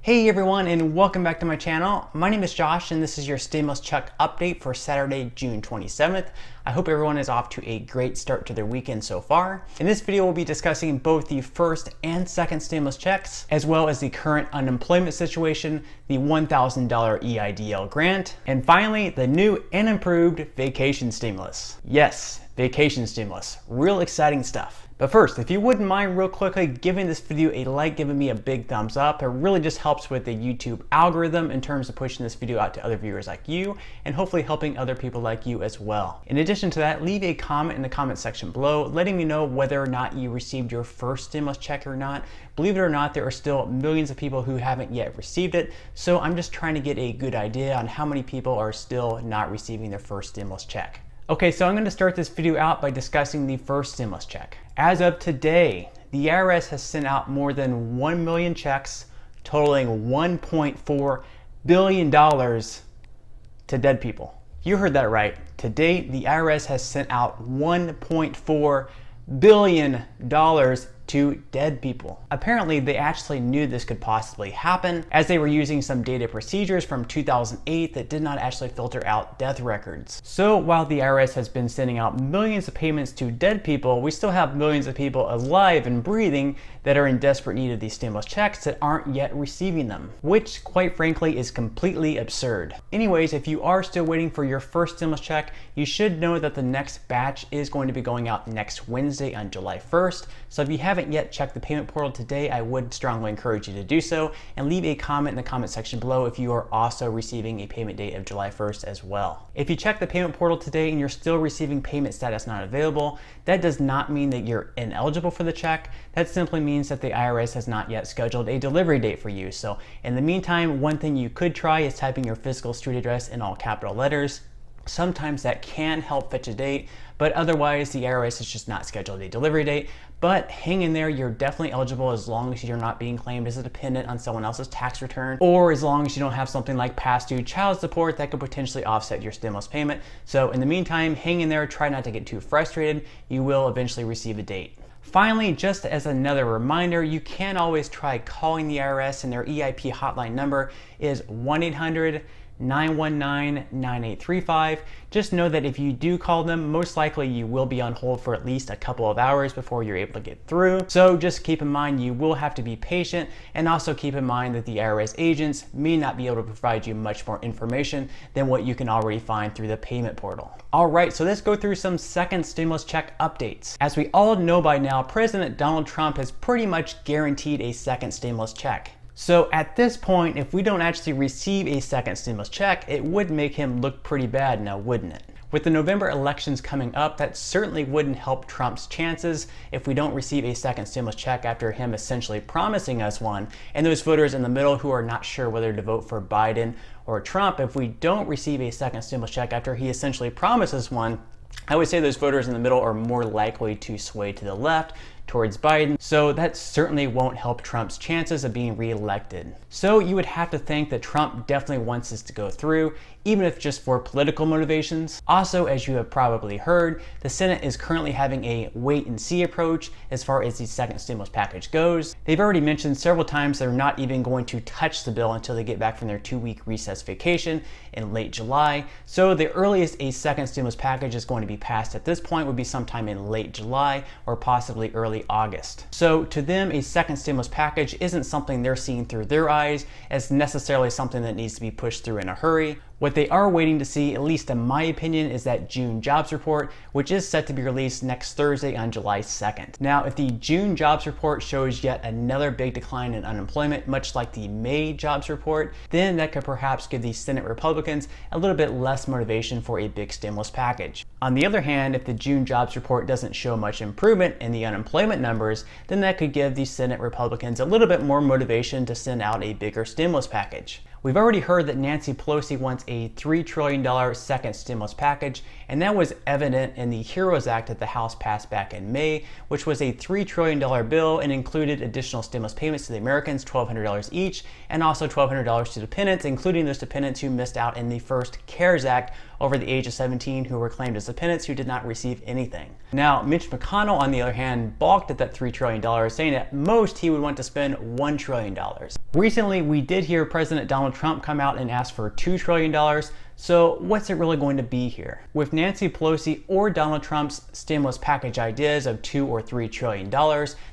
Hey everyone, and welcome back to my channel. My name is Josh and this is your stimulus check update for Saturday, June 27th. I hope everyone is off to a great start to their weekend so far. In this video, we'll be discussing both the first and second stimulus checks, as well as the current unemployment situation, the $1,000 EIDL grant, and finally, the new and improved vacation stimulus. Yes, vacation stimulus. Real exciting stuff. But first, if you wouldn't mind real quickly giving this video a like, giving me a big thumbs up, it really just helps with the YouTube algorithm in terms of pushing this video out to other viewers like you and hopefully helping other people like you as well. In addition to that, leave a comment in the comment section below letting me know whether or not you received your first stimulus check or not. Believe it or not, there are still millions of people who haven't yet received it, so I'm just trying to get a good idea on how many people are still not receiving their first stimulus check. Okay, so I'm going to start this video out by discussing the first stimulus check. As of today, the IRS has sent out more than 1 million checks totaling $1.4 billion to dead people. You heard that right. To date, the IRS has sent out $1.4 billion to dead people. Apparently, they actually knew this could possibly happen as they were using some data procedures from 2008 that did not actually filter out death records. So while the IRS has been sending out millions of payments to dead people, we still have millions of people alive and breathing that are in desperate need of these stimulus checks that aren't yet receiving them, which quite frankly is completely absurd. Anyways, if you are still waiting for your first stimulus check, you should know that the next batch is going to be going out next Wednesday on July 1st. So if you haven't yet checked the payment portal today, I would strongly encourage you to do so and leave a comment in the comment section below if you are also receiving a payment date of July 1st as well. If you check the payment portal today and you're still receiving payment status not available, that does not mean that you're ineligible for the check. That simply means that the IRS has not yet scheduled a delivery date for you. So in the meantime, one thing you could try is typing your physical street address in all capital letters. Sometimes that can help fetch a date, but otherwise the IRS has just not scheduled a delivery date. But hang in there, you're definitely eligible as long as you're not being claimed as a dependent on someone else's tax return, or as long as you don't have something like past due child support that could potentially offset your stimulus payment. So in the meantime, hang in there, try not to get too frustrated. You will eventually receive a date. Finally, just as another reminder, you can always try calling the IRS, and their EIP hotline number is 1-800-919-9835. Just know that if you do call them, most likely you will be on hold for at least a couple of hours before you're able to get through. So just keep in mind you will have to be patient, and also keep in mind that the IRS agents may not be able to provide you much more information than what you can already find through the payment portal. All right, so let's go through some second stimulus check updates. As we all know by now, President Donald Trump has pretty much guaranteed a second stimulus check. So at this point, if we don't actually receive a second stimulus check, it would make him look pretty bad now, wouldn't it? With the November elections coming up, that certainly wouldn't help Trump's chances if we don't receive a second stimulus check after him essentially promising us one. And those voters in the middle who are not sure whether to vote for Biden or Trump, if we don't receive a second stimulus check after he essentially promises one, I would say those voters in the middle are more likely to sway to the left towards Biden, so that certainly won't help Trump's chances of being reelected. So you would have to think that Trump definitely wants this to go through, even if just for political motivations. Also, as you have probably heard, the Senate is currently having a wait and see approach as far as the second stimulus package goes. They've already mentioned several times they're not even going to touch the bill until they get back from their 2-week recess vacation in late July. So the earliest a second stimulus package is going to be passed at this point would be sometime in late July or possibly early August. So to them, a second stimulus package isn't something they're seeing through their eyes as necessarily something that needs to be pushed through in a hurry. What they are waiting to see, at least in my opinion, is that June jobs report, which is set to be released next Thursday on July 2nd. Now, if the June jobs report shows yet another big decline in unemployment, much like the May jobs report, then that could perhaps give the Senate Republicans a little bit less motivation for a big stimulus package. On the other hand, if the June jobs report doesn't show much improvement in the unemployment numbers, then that could give the Senate Republicans a little bit more motivation to send out a bigger stimulus package. We've already heard that Nancy Pelosi wants a $3 trillion second stimulus package, and that was evident in the HEROES Act that the House passed back in May, which was a $3 trillion bill and included additional stimulus payments to the Americans, $1,200 each, and also $1,200 to dependents, including those dependents who missed out in the first CARES Act over the age of 17 who were claimed as dependents who did not receive anything. Now, Mitch McConnell, on the other hand, balked at that $3 trillion, saying at most he would want to spend $1 trillion. Recently, we did hear President Donald Trump come out and ask for $2 trillion. So what's it really going to be here? With Nancy Pelosi or Donald Trump's stimulus package ideas of $2 or $3 trillion,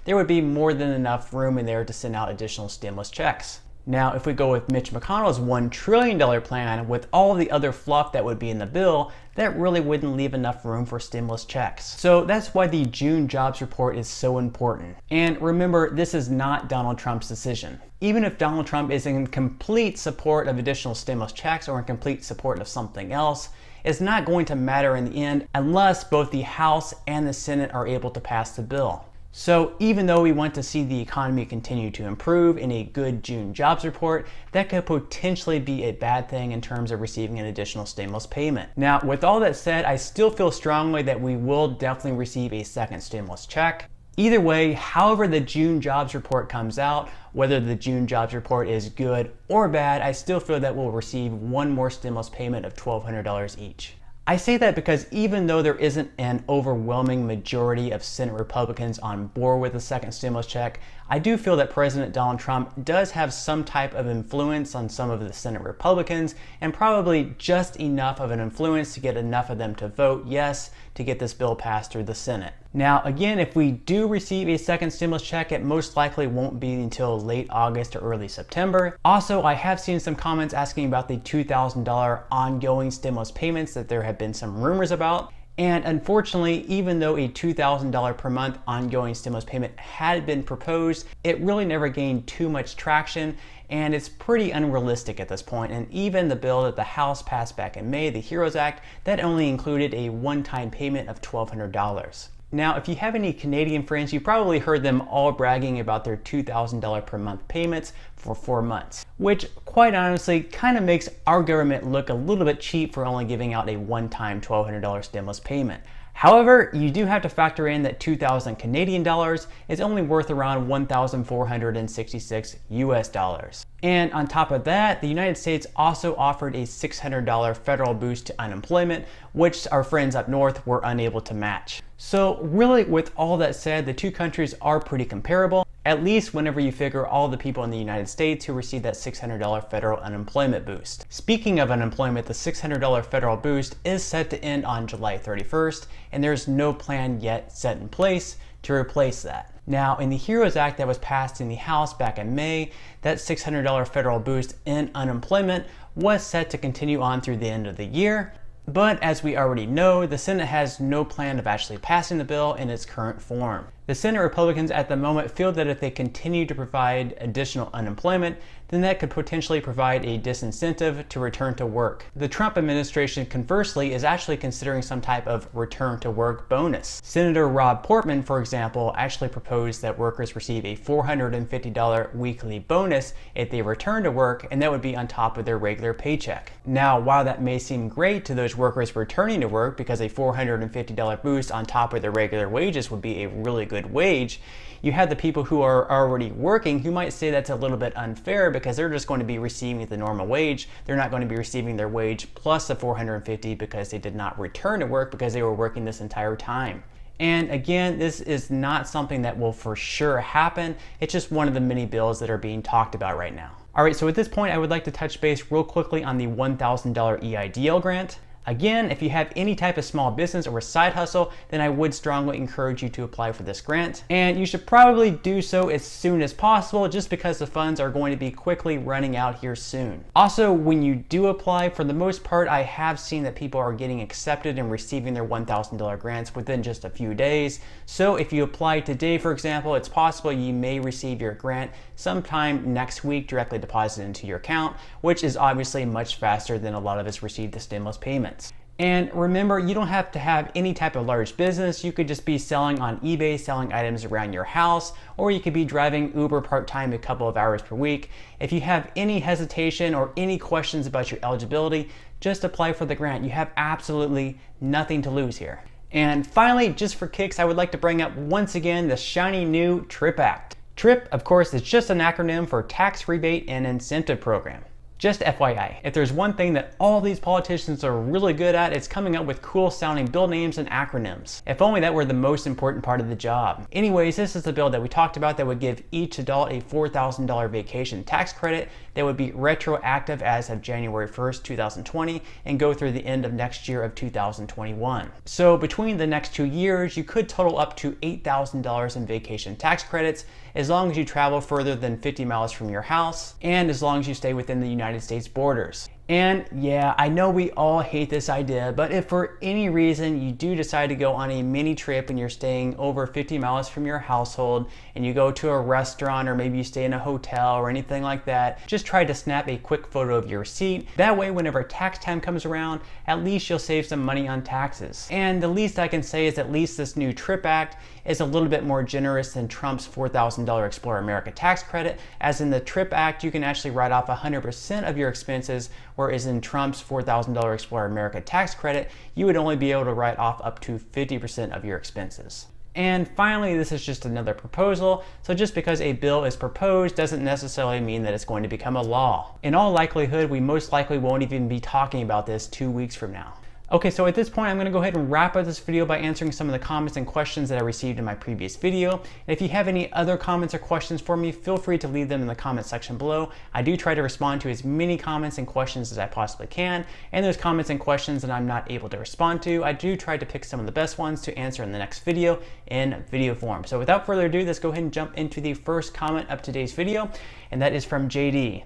there would be more than enough room in there to send out additional stimulus checks. Now, if we go with Mitch McConnell's $1 trillion plan with all the other fluff that would be in the bill, that really wouldn't leave enough room for stimulus checks. So that's why the June jobs report is so important. And remember, this is not Donald Trump's decision. Even if Donald Trump is in complete support of additional stimulus checks or in complete support of something else, it's not going to matter in the end unless both the House and the Senate are able to pass the bill. So even though we want to see the economy continue to improve in a good June jobs report, that could potentially be a bad thing in terms of receiving an additional stimulus payment. Now, with all that said, I still feel strongly that we will definitely receive a second stimulus check. Either way, however the June jobs report comes out, whether the June jobs report is good or bad, I still feel that we'll receive one more stimulus payment of $1,200 each. I say that because even though there isn't an overwhelming majority of Senate Republicans on board with the second stimulus check, I do feel that President Donald Trump does have some type of influence on some of the Senate Republicans, and probably just enough of an influence to get enough of them to vote yes to get this bill passed through the Senate. Now, again, if we do receive a second stimulus check, it most likely won't be until late August or early September. Also, I have seen some comments asking about the $2,000 ongoing stimulus payments that there have been some rumors about. And unfortunately, even though a $2,000 per month ongoing stimulus payment had been proposed, it really never gained too much traction, and it's pretty unrealistic at this point. And even the bill that the House passed back in May, the HEROES Act, that only included a one-time payment of $1,200. Now, if you have any Canadian friends, you probably heard them all bragging about their $2,000 per month payments for 4 months, which quite honestly kind of makes our government look a little bit cheap for only giving out a one-time $1,200 stimulus payment. However, you do have to factor in that 2,000 Canadian dollars is only worth around 1,466 US dollars. And on top of that, the United States also offered a $600 federal boost to unemployment, which our friends up north were unable to match. So really, with all that said, the two countries are pretty comparable, at least whenever you figure all the people in the United States who received that $600 federal unemployment boost. Speaking of unemployment, the $600 federal boost is set to end on July 31st, and there's no plan yet set in place to replace that. Now, in the HEROES Act that was passed in the House back in May, that $600 federal boost in unemployment was set to continue on through the end of the year. But as we already know, the Senate has no plan of actually passing the bill in its current form. The Senate Republicans at the moment feel that if they continue to provide additional unemployment, then that could potentially provide a disincentive to return to work. The Trump administration, conversely, is actually considering some type of return to work bonus. Senator Rob Portman, for example, actually proposed that workers receive a $450 weekly bonus if they return to work, and that would be on top of their regular paycheck. Now, while that may seem great to those workers returning to work because a $450 boost on top of their regular wages would be a really good wage, you have the people who are already working who might say that's a little bit unfair because they're just going to be receiving the normal wage. They're not going to be receiving their wage plus the $450 because they did not return to work because they were working this entire time. And again, this is not something that will for sure happen. It's just one of the many bills that are being talked about right now. All right, so at this point, I would like to touch base real quickly on the $1,000 EIDL grant. Again, if you have any type of small business or a side hustle, then I would strongly encourage you to apply for this grant. And you should probably do so as soon as possible just because the funds are going to be quickly running out here soon. Also, when you do apply, for the most part, I have seen that people are getting accepted and receiving their $1,000 grants within just a few days. So if you apply today, for example, it's possible you may receive your grant sometime next week directly deposited into your account, which is obviously much faster than a lot of us receive the stimulus payments. And remember, you don't have to have any type of large business. You could just be selling on eBay, selling items around your house, or you could be driving Uber part-time a couple of hours per week. If you have any hesitation or any questions about your eligibility, just apply for the grant. You have absolutely nothing to lose here. And finally, just for kicks, I would like to bring up once again the shiny new TRIP Act. TRIP, of course, is just an acronym for Tax Rebate and Incentive Program. Just FYI, if there's one thing that all these politicians are really good at, it's coming up with cool sounding bill names and acronyms. If only that were the most important part of the job. Anyways, this is the bill that we talked about that would give each adult a $4,000 vacation tax credit that would be retroactive as of January 1st, 2020 and go through the end of next year of 2021. So between the next 2 years, you could total up to $8,000 in vacation tax credits as long as you travel further than 50 miles from your house and as long as you stay within the United States borders. And yeah, I know we all hate this idea, but if for any reason you do decide to go on a mini trip and you're staying over 50 miles from your household and you go to a restaurant or maybe you stay in a hotel or anything like that, just try to snap a quick photo of your receipt. That way, whenever tax time comes around, at least you'll save some money on taxes. And the least I can say is at least this new TRIP Act is a little bit more generous than Trump's $4,000 Explore America tax credit, as in the TRIP Act, you can actually write off 100% of your expenses, whereas in Trump's $4,000 Explore America tax credit, you would only be able to write off up to 50% of your expenses. And finally, this is just another proposal, so just because a bill is proposed doesn't necessarily mean that it's going to become a law. In all likelihood, we most likely won't even be talking about this 2 weeks from now. Okay, so at this point, I'm going to go ahead and wrap up this video by answering some of the comments and questions that I received in my previous video. And if you have any other comments or questions for me, feel free to leave them in the comment section below. I do try to respond to as many comments and questions as I possibly can. And those comments and questions that I'm not able to respond to, I do try to pick some of the best ones to answer in the next video in video form. So without further ado, let's go ahead and jump into the first comment of today's video. And that is from JD.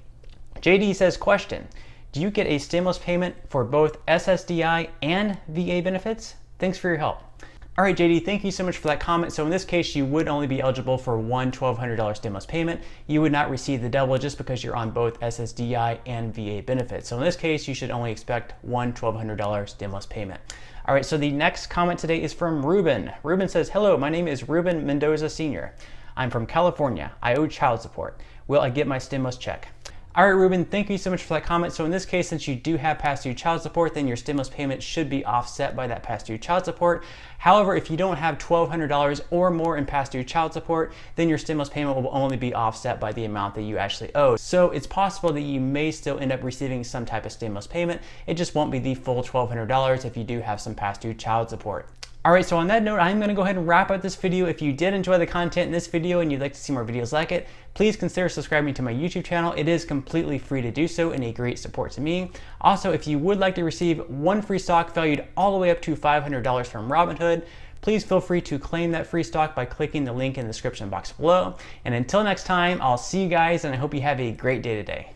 JD says, question. Do you get a stimulus payment for both SSDI and VA benefits? Thanks for your help. All right, JD, thank you so much for that comment. So in this case, you would only be eligible for one $1,200 stimulus payment. You would not receive the double just because you're on both SSDI and VA benefits. So in this case, you should only expect one $1,200 stimulus payment. All right, so the next comment today is from Ruben. Ruben says, hello, my name is Ruben Mendoza Sr. I'm from California. I owe child support. Will I get my stimulus check? All right, Ruben, thank you so much for that comment. So in this case, since you do have past due child support, then your stimulus payment should be offset by that past due child support. However, if you don't have $1,200 or more in past due child support, then your stimulus payment will only be offset by the amount that you actually owe. So it's possible that you may still end up receiving some type of stimulus payment. It just won't be the full $1,200 if you do have some past due child support. All right, so on that note, I'm going to go ahead and wrap up this video. If you did enjoy the content in this video and you'd like to see more videos like it, please consider subscribing to my YouTube channel. It is completely free to do so and a great support to me. Also, if you would like to receive one free stock valued all the way up to $500 from Robinhood, please feel free to claim that free stock by clicking the link in the description box below. And until next time, I'll see you guys and I hope you have a great day today.